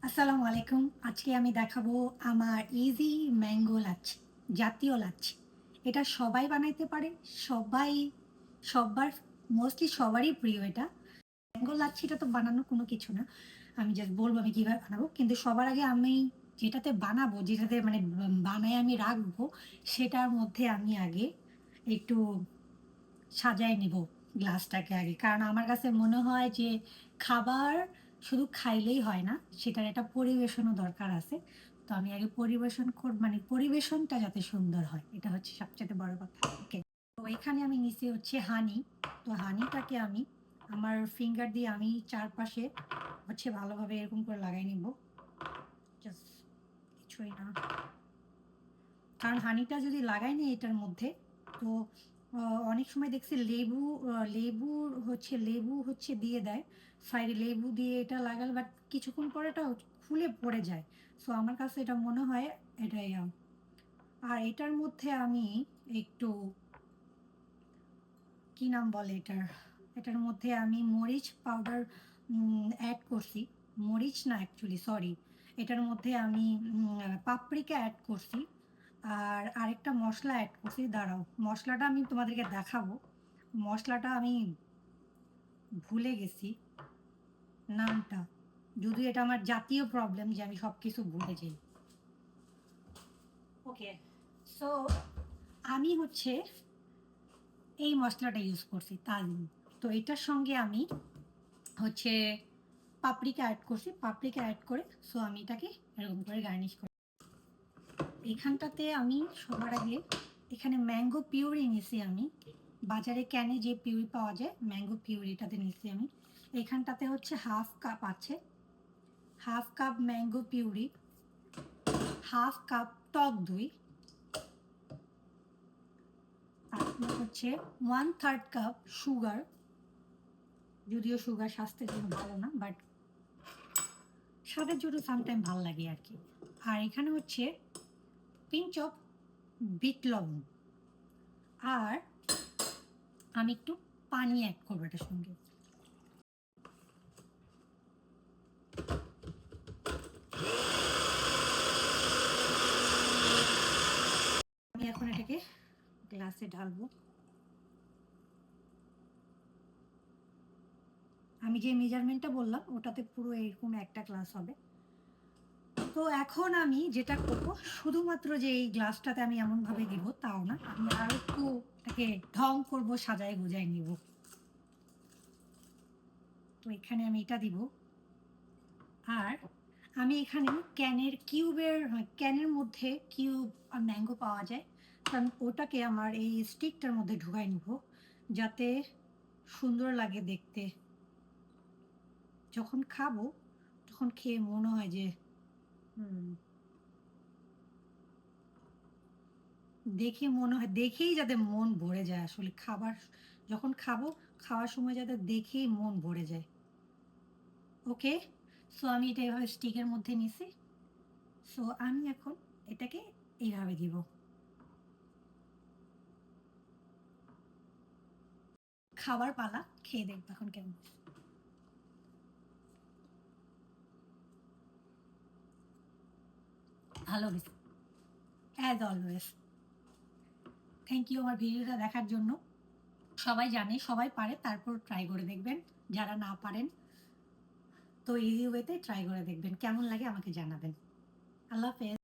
আসসালামু আলাইকুম। আজকে আমি দেখাবো আমার ইজি ম্যাঙ্গো লাচ্ছি, জাতীয় লাচ্ছি। এটা সবাই বানাইতে পারে। সবাই সবার মোস্টলি সবারই প্রিয় এটা। ম্যাঙ্গো লাচ্ছিটা তো বানানোর কোনো কিছু না। আমি জাস্ট বলবো আমি কিভাবে বানাবো। কিন্তু সবার আগে আমি যেটাতে বানাবো, যেটাতে মানে বানায় আমি রাখবো, সেটার মধ্যে আমি আগে একটু সাজায় নিব গ্লাসটাকে আগে। কারণ আমার কাছে মনে হয় যে খাবার শুধু খাইলেই হয় না, সেটার একটা পরিবেশনও দরকার আছে। তো আমি আগে পরিবেশন মানে পরিবেশনটা যাতে সুন্দর হয়, এটা হচ্ছে সবচাইতে বড় কথা। ওকে। তো এখানে আমি নিছি হচ্ছে হানি। তো হানিটাকে আমি আমার ফিঙ্গার দিয়ে আমি চারপাশে হচ্ছে ভালোভাবে এরকম করে লাগাই নিব। জাস্ট কিছুই না। কারণ হানিটা যদি লাগাই না এটার মধ্যে, তো অনেক সময় দেখছি লেবু হচ্ছে দিয়ে দেয় সাইডে, লেবু দিয়ে এটা লাগালে, বাট কিছুক্ষণ পরে এটা খুলে পড়ে যায়। সো আমার কাছে এটা মনে হয় এটাই আর এটার মধ্যে আমি একটু কি নাম বলে এটার মধ্যে আমি মরিচ পাউডার অ্যাড করছি। মরিচ না, অ্যাকচুয়ালি সরি, এটার মধ্যে আমি পাপরিকা অ্যাড করছি। আর আরেকটা মশলা অ্যাড করছি, দাঁড়াও মশলাটা আমি তোমাদেরকে দেখাবো। মশলাটা আমি ভুলে গেছি নামটা, যদিও এটা আমার জাতীয় প্রবলেম যে আমি সব কিছু ভুলে যাই। ওকে, সো আমি হচ্ছে এই মশলাটা ইউজ করছি তাজিম। তো এটার সঙ্গে আমি হচ্ছে পাপরিকা অ্যাড করছি, পাপরিকা অ্যাড করে সো আমি এটাকে এরকম করে গার্নিশ করি। এখানটাতে আমি সবার আগে এখানে ম্যাঙ্গো পিউরি নিছি আমি। বাজারে ক্যানে যে পিউরি পাওয়া যায় ম্যাঙ্গো পিউরিটাতে নিছি আমি। এখানটাতে হচ্ছে হাফ কাপ আছে, half cup mango puree, half cup টক দই, তারপর হচ্ছে 1/3 কাপ সুগার। যদিও সুগার স্বাস্থ্যের জন্য ভালো না, বাট স্বাদের জন্য সামটাইম ভালো লাগে আর কি। আর এখানে হচ্ছে পিঞ্চ অফ বিট লবণ। আর আমি একটু পানি অ্যাড করবো এটার সঙ্গে। আমি এখন এটাকে গ্লাসে ঢালবো। আমি যে মেজারমেন্টটা বললাম ওটাতে পুরো এরকম একটা গ্লাস হবে। তো এখন আমি যেটা করবো, শুধুমাত্র যে এই গ্লাসটাতে আমি এমনভাবে দিব তাও না, আমি আরো একটু এটাকে ঢং করবো, সাজায় গুজায় নিব। তো এখানে আমি এটা দিব। আর আমি এখানে ক্যানের মধ্যে কিউব আর ম্যাঙ্গো পাওয়া যায়, কারণ ওটাকে আমার এই স্টিকটার মধ্যে ঢুকাই নিব, যাতে সুন্দর লাগে দেখতে। যখন খাবো তখন খেয়ে মনে হয় যে দেখে মনে হয়, দেখেই যাতে মন ভরে যায়। আসলে খাবার যখন খাবো, খাওয়ার সময় যাতে দেখেই মন ভরে যায়। ওকে, সো আমি এটা এভাবে স্টিকের মধ্যে নিছি। সো আমি এখন এটাকে এইভাবে দিব। খাবার পালা, খেয়ে দেখবো এখন কেমন। ভালো হয়েছে, অ্যাজ অলওয়েজ। থ্যাংক ইউ আমার ভিডিওটা দেখার জন্য। সবাই জানে, সবাই পারে, তারপর ট্রাই করে দেখবেন। যারা না পারেন তো ইজি ওয়েতে ট্রাই করে দেখবেন, কেমন লাগে আমাকে জানাবেন। আল্লাহ হাফেজ।